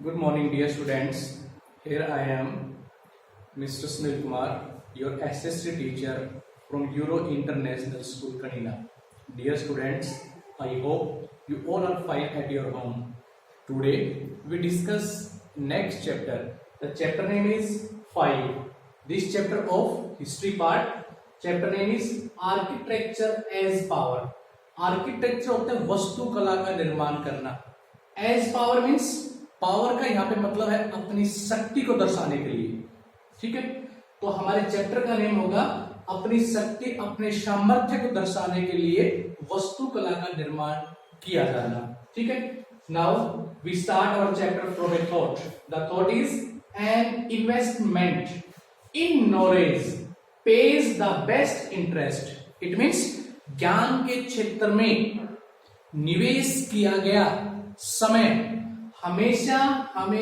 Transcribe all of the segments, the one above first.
Good morning, dear students. Here I am, Mr. Sunil Kumar, your SSC teacher from Euro International School, Kanina. Dear students, I hope you all are fine at your home. Today, we discuss next chapter. The chapter name is 5. This chapter of history part, chapter name is Architecture as Power. Architecture होता है वस्तुकला का निर्माण करना. As power means power का यहाँ पे मतलब है अपनी शक्ति को दर्शाने के लिए. ठीक है, तो हमारे चैप्टर का नेम होगा अपनी शक्ति अपने सामर्थ्य को दर्शाने के लिए वस्तुकला का निर्माण किया जाना. ठीक है, now we start our chapter from a thought. The thought is an investment in knowledge pays the best interest. It means ज्ञान के क्षेत्र में निवेश किया गया समय हमेशा हमें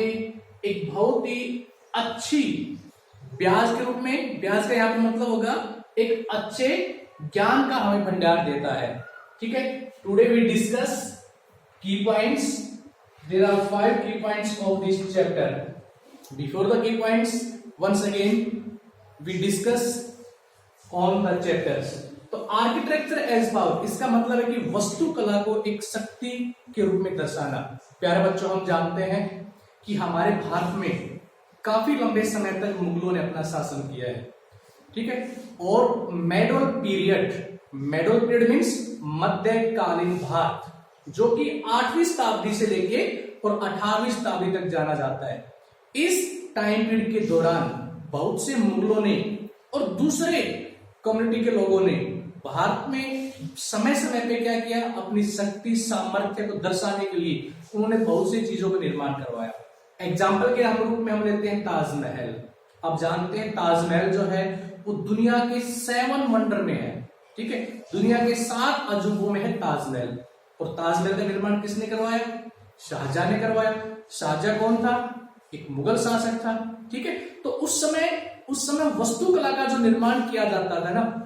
एक बहुत ही अच्छी ब्याज के रूप में, ब्याज का यहां पे मतलब होगा एक अच्छे ज्ञान का हमें भंडार देता है. ठीक है, today we discuss key points. There are 5 key points of this chapter. Before the key points once again we discuss on the chapters. तो आर्किटेक्चर एज पावर, इसका मतलब है कि वस्तुकला को एक शक्ति के रूप में दर्शाना. प्यारे बच्चों, हम जानते हैं कि हमारे भारत में काफी लंबे समय तक मुगलों ने अपना शासन किया है. ठीक है, और मेडोल पीरियड मीन्स मध्यकालीन भारत, जो कि 8वीं शताब्दी से लेके और 18वीं शताब्दी तक जाना जाता है. इस टाइम पीरियड के दौरान बहुत से मुगलों ने और दूसरे कम्युनिटी के लोगों ने भारत में समय समय पे क्या किया, अपनी शक्ति सामर्थ्य को दर्शाने के लिए उन्होंने बहुत सी चीजों का निर्माण करवाया. एग्जाम्पल के रूप में हम लेते हैं ताजमहल. अब जानते हैं ताजमहल जो है वो दुनिया के 7 वंडर में है. ठीक है, दुनिया के 7 अजूबों में है ताजमहल. और ताजमहल का निर्माण किसने करवाया? शाहजहां ने करवाया. शाहजहां कौन था? एक मुगल शासक था. ठीक है, तो उस समय वस्तुकला का जो निर्माण किया जाता था ना,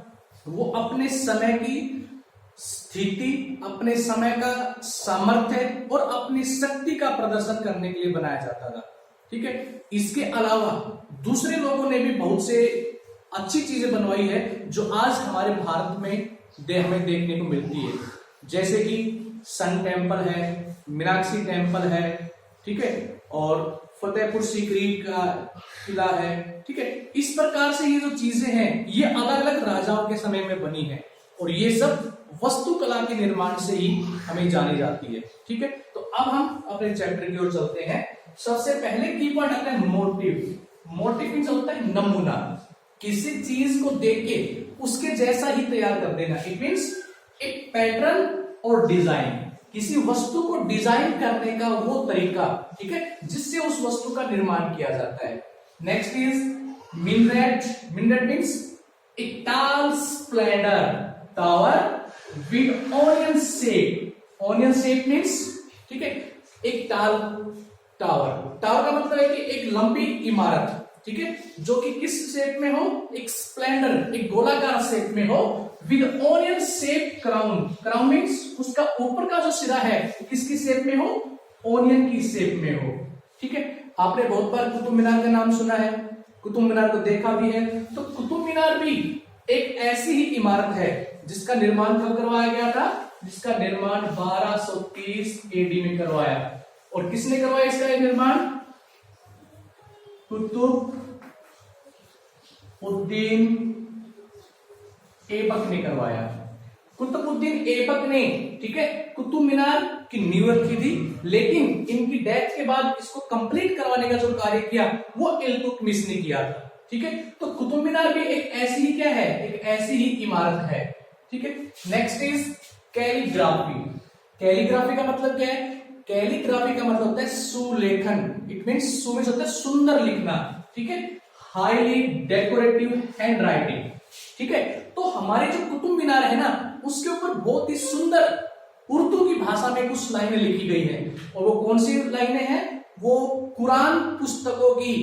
वो अपने समय की स्थिति, अपने समय का सामर्थ्य और अपनी शक्ति का प्रदर्शन करने के लिए बनाया जाता था. ठीक है, इसके अलावा दूसरे लोगों ने भी बहुत से अच्छी चीजें बनवाई है जो आज हमारे भारत में हमें देखने को मिलती है. जैसे कि सन टेम्पल है, मीनाक्षी टेम्पल है. ठीक है, और फतेहपुर सीकरी का किला है. ठीक है, इस प्रकार से ये जो चीजें हैं ये अलग अलग राजाओं के समय में बनी है और ये सब वस्तुकला के निर्माण से ही हमें जानी जाती है. ठीक है, तो अब हम अपने चैप्टर की ओर चलते हैं. सबसे पहले की पॉइंट आता है मोटिव. मोटिव मींस होता है नमूना. किसी चीज को देख के उसके जैसा ही तैयार कर देना. इट मींस एक पैटर्न और डिजाइन, किसी वस्तु को डिजाइन करने का वो तरीका. ठीक है, जिससे उस वस्तु का निर्माण किया जाता है. Next is minaret. Minaret means a tall splendor tower with onion shape. Onion shape means, ठीक है, एक टाल टावर. टावर का मतलब है कि एक लंबी इमारत. ठीक है, जो कि किस शेप में हो? एक स्प्लेंडर, एक गोलाकार शेप में हो. With onion shape crown. Crown means उसका ऊपर का जो सिरा है किसकी शेप में हो? ऑनियन की शेप में हो. ठीक है, आपने बहुत बार कुतुब मीनार का नाम सुना है, कुतुब मीनार को देखा भी है. तो कुतुब मीनार भी एक ऐसी ही इमारत है जिसका निर्माण कब करवाया गया था? जिसका निर्माण 1230 एडी में करवाया. और किसने करवाया इसका निर्माण? कुतुब उद्दीन ऐबक ने करवाया. कुतुबुद्दीन ऐबक ने, ठीक है, कुतुब मीनार की नींव रखी थी, लेकिन इनकी डेथ के बाद इसको कंप्लीट करवाने का जो कार्य किया वो इल्तुतमिश ने किया था. ठीक है, तो कुतुब मीनार भी एक ऐसी ही क्या है? एक ऐसी ही इमारत है. ठीक है, नेक्स्ट इज कैलीग्राफी. कैलीग्राफी का मतलब क्या है? कैलीग्राफी का मतलब होता है सुलेखन. इट मीन्स सु मीन्स होता है सुंदर लिखना. ठीक है, हाईली डेकोरेटिव हैंड राइटिंग. ठीक है, तो हमारे जो कुतुब मीनार है ना, उसके ऊपर बहुत ही सुंदर उर्दू की भाषा में कुछ लाइनें लिखी गई हैं. और वो कौन सी लाइनें हैं? वो कुरान पुस्तकों की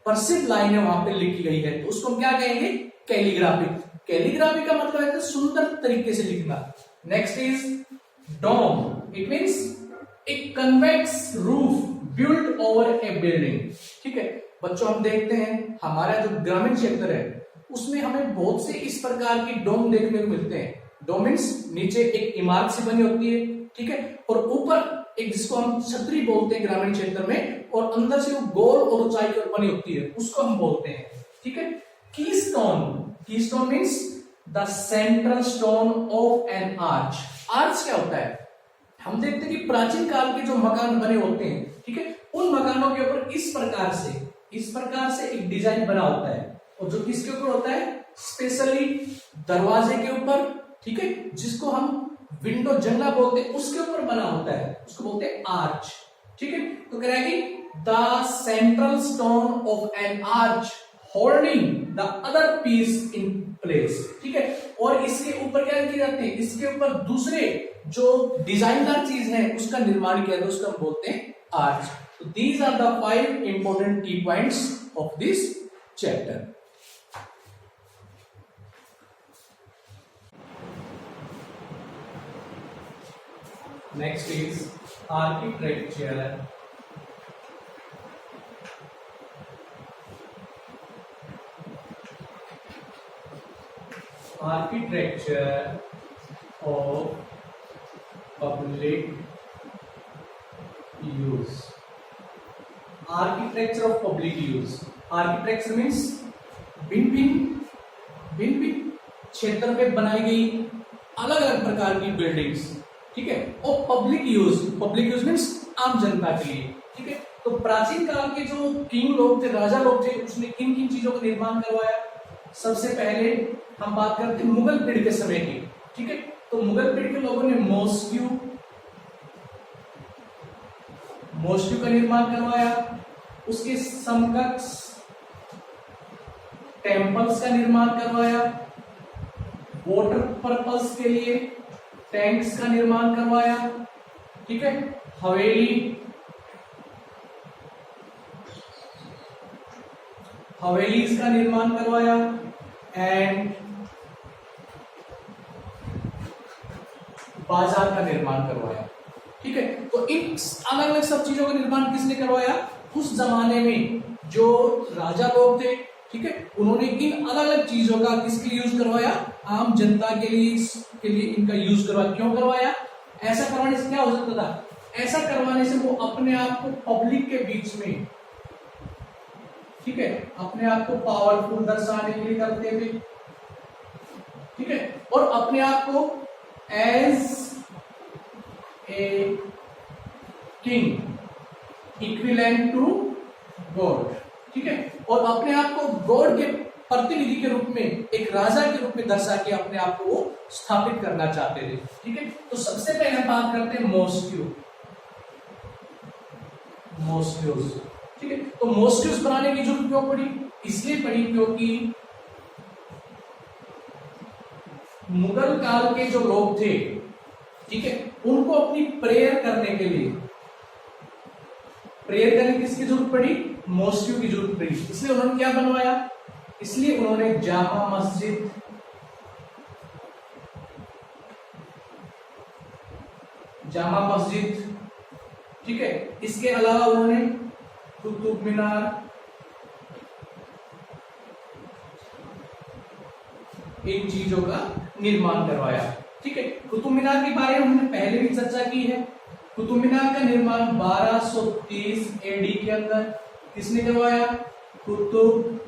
प्रसिद्ध लाइनें वहां पे लिखी गई है. तो उसको हम क्या कहेंगे? कैलीग्राफी. कैलीग्राफी का मतलब है सुंदर तरीके से लिखना. Next is dome. It means a convex roof built over a building. ठीक है बच्चों, हम देखते हैं हमारा जो ग्रामीण क्षेत्र है उसमें हमें बहुत से इस प्रकार की डोम देखने को मिलते हैं। डोम मीन्स नीचे एक इमारत सी बनी होती है, ठीक है, और ऊपर एक जिसको हम छतरी बोलते हैं ग्रामीण क्षेत्र में, और अंदर से वो गोल और ऊंचाई की ओर बनी होती है, उसको हम बोलते हैं। ठीक है, keystone, keystone means the central stone of an arch. Arch क्या होता है? हम देखते हैं कि प्राचीन काल के जो मकान बने होते हैं, ठीक है, उन मकानों के ऊपर इस प्रकार से एक डिजाइन बना होता है, और जो किसके ऊपर होता है? स्पेशली दरवाजे के ऊपर, ठीक है, जिसको हम विंडो जंगला बोलते हैं, उसके ऊपर बना होता है, उसको बोलते हैं आर्च। ठीक है, तो कह रहा है कि the central stone of an arch holding the other piece in place. ठीक है, और इसके ऊपर क्या किए जाते हैं? इसके ऊपर दूसरे जो डिजाइनदार चीज है उसका निर्माण किया जाता है, उसको हम बोलते हैं आर्च। तो दीज आर द 5 इंपॉर्टेंट की points of this chapter. Next is architecture. Architecture of public use. Architecture of public use. Architecture means भिन्न क्षेत्र में बनाई गई अलग अलग प्रकार की बिल्डिंग्स। ठीक है, और पब्लिक यूज मीन्स आम जनता के लिए। ठीक है, तो प्राचीन काल के जो किंग लोग थे, राजा लोग थे, उसने किन किन चीजों का निर्माण करवाया? सबसे पहले हम बात करते हैं मुगल पीढ़ी के समय की। ठीक है, तो मुगल पीढ़ी के लोगों ने मॉस्क्यू का निर्माण करवाया, उसके समकक्ष टेम्पल्स का निर्माण करवाया, वाटर पर्पस के लिए टैंक्स का निर्माण करवाया। ठीक है, हवेलीज का निर्माण करवाया, एंड बाजार का निर्माण करवाया। ठीक है, तो इन अलग अलग सब चीजों का निर्माण किसने करवाया? उस जमाने में जो राजा लोग थे, ठीक है, उन्होंने इन अलग अलग चीजों का किसके लिए यूज करवाया? आम जनता के लिए इनका यूज करवाया। क्यों करवाया? ऐसा करवाने से क्या हो सकता था? ऐसा करवाने से वो अपने आप को पब्लिक के बीच में, ठीक है, अपने आप को पावरफुल दर्शाने के लिए करते थे। ठीक है, और अपने आप को as a king equivalent to god, ठीक है, और अपने आप को गॉड के प्रतिनिधि के रूप में, एक राजा के रूप में दर्शा के अपने आप को वो स्थापित करना चाहते थे। ठीक है, तो सबसे पहले हम बात करते हैं मॉस्क्यूज। ठीक है, तो मॉस्क्यूज बनाने की जरूरत क्यों पड़ी? इसलिए पड़ी क्योंकि मुगल काल के जो लोग थे, ठीक है, उनको अपनी प्रेयर करने किसकी जरूरत पड़ी? मॉस्क्यू की जरूरत पड़ी। इसलिए उन्होंने क्या बनवाया? इसलिए उन्होंने जामा मस्जिद, ठीक है, इसके अलावा उन्होंने कुतुब मीनार, इन चीजों का निर्माण करवाया। ठीक है, कुतुब मीनार के बारे में हमने पहले भी चर्चा की है। कुतुब मीनार का निर्माण 1230 एडी के अंदर किसने करवाया? कुतुब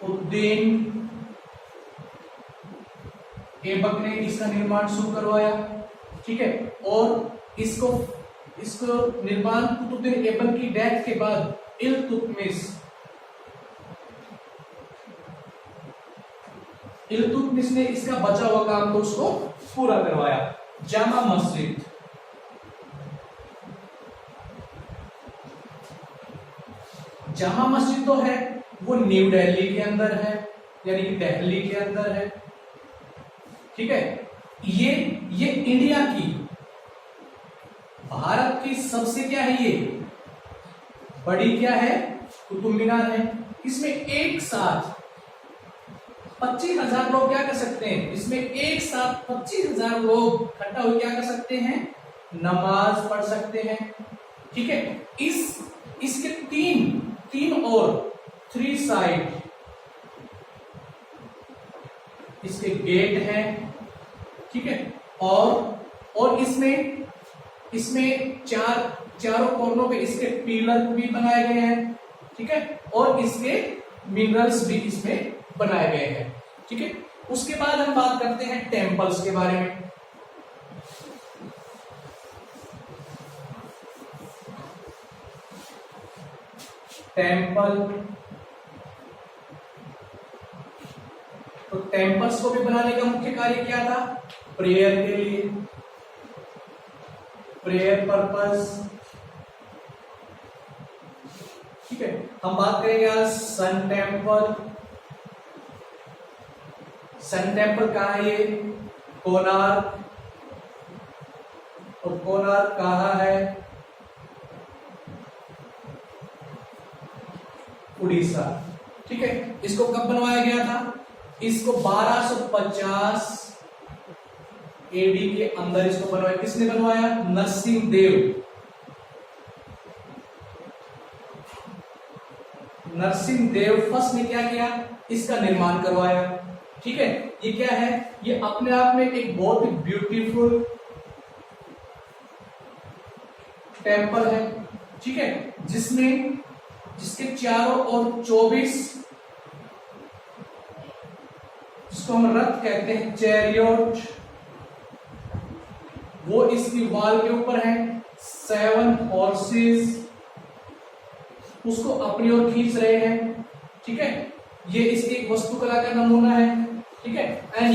उद्दीन ऐबक ने इसका निर्माण शुरू करवाया। ठीक है, और इसको निर्माण कुतुबुद्दीन ऐबक की डेथ के बाद इल्तुतमिश ने इसका बचा हुआ काम तो उसको पूरा करवाया। जामा मस्जिद तो है वो न्यू दिल्ली के अंदर है, यानी कि दिल्ली के अंदर है। ठीक है, ये इंडिया की, भारत की सबसे क्या है, ये बड़ी क्या है? कुतुब मीनार है। इसमें एक साथ 25,000 लोग क्या कर सकते हैं? इसमें एक साथ 25,000 लोग इकट्ठा होकर क्या कर सकते हैं? नमाज पढ़ सकते हैं। ठीक है, इसके तीन और 3 साइड इसके गेट हैं। ठीक है, और इसमें चारों कोनों पे इसके पिलर भी बनाए गए हैं। ठीक है, और इसके मिनरल्स भी इसमें बनाए गए हैं। ठीक है, उसके बाद हम बात करते हैं टेम्पल्स के बारे में। टेम्पल, तो टेम्पल्स को भी बनाने का मुख्य कार्य क्या था? प्रेयर के लिए, प्रेयर पर्पस। ठीक है, हम बात करेंगे आज सन टेम्पल। सन टेम्पल कहाँ है? ये कोणार्क, और कोणार्क कहाँ है? उड़ीसा। ठीक है, इसको कब बनवाया गया था? इसको 1250 एडी के अंदर इसको बनवाया। किसने बनवाया? नरसिंह देव। नरसिंह देव फर्स्ट ने क्या किया? इसका निर्माण करवाया। ठीक है, ये क्या है? ये अपने आप में एक बहुत ही ब्यूटीफुल टेम्पल है। ठीक है, जिसके चारों ओर 24, जिसको हम रथ कहते हैं, चैरियट, वो इसकी वॉल के ऊपर है। 7 हॉर्सेस उसको अपनी ओर खींच रहे हैं। ठीक है, ये इसकी एक वास्तुकला का नमूना है। ठीक है, एंड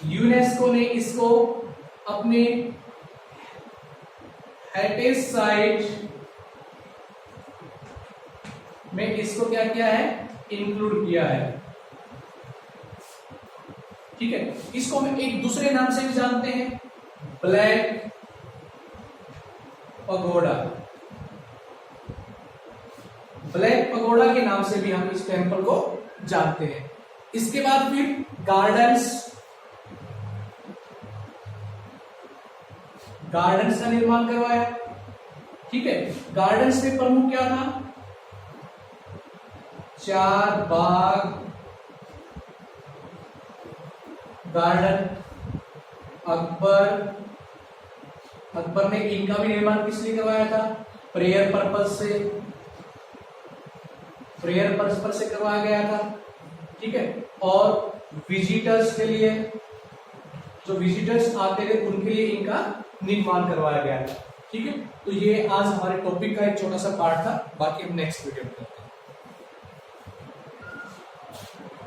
यूनेस्को ने इसको अपने हेरिटेज साइट में इसको क्या किया है? इंक्लूड किया है। ठीक है, इसको हम एक दूसरे नाम से भी जानते हैं, ब्लैक पगोडा। ब्लैक पगोडा के नाम से भी हम इस टेम्पल को जानते हैं। इसके बाद फिर गार्डन्स का निर्माण करवाया। ठीक है, गार्डन्स में प्रमुख क्या था? 4 बाग गार्डन। अकबर ने इनका भी निर्माण किस लिए करवाया था? प्रेयर पर्पस से करवाया गया था। ठीक है, और विजिटर्स के लिए, जो विजिटर्स आते थे उनके लिए इनका निर्माण करवाया गया था। ठीक है, तो ये आज हमारे टॉपिक का एक छोटा सा पार्ट था। बाकी हम नेक्स्ट वीडियो में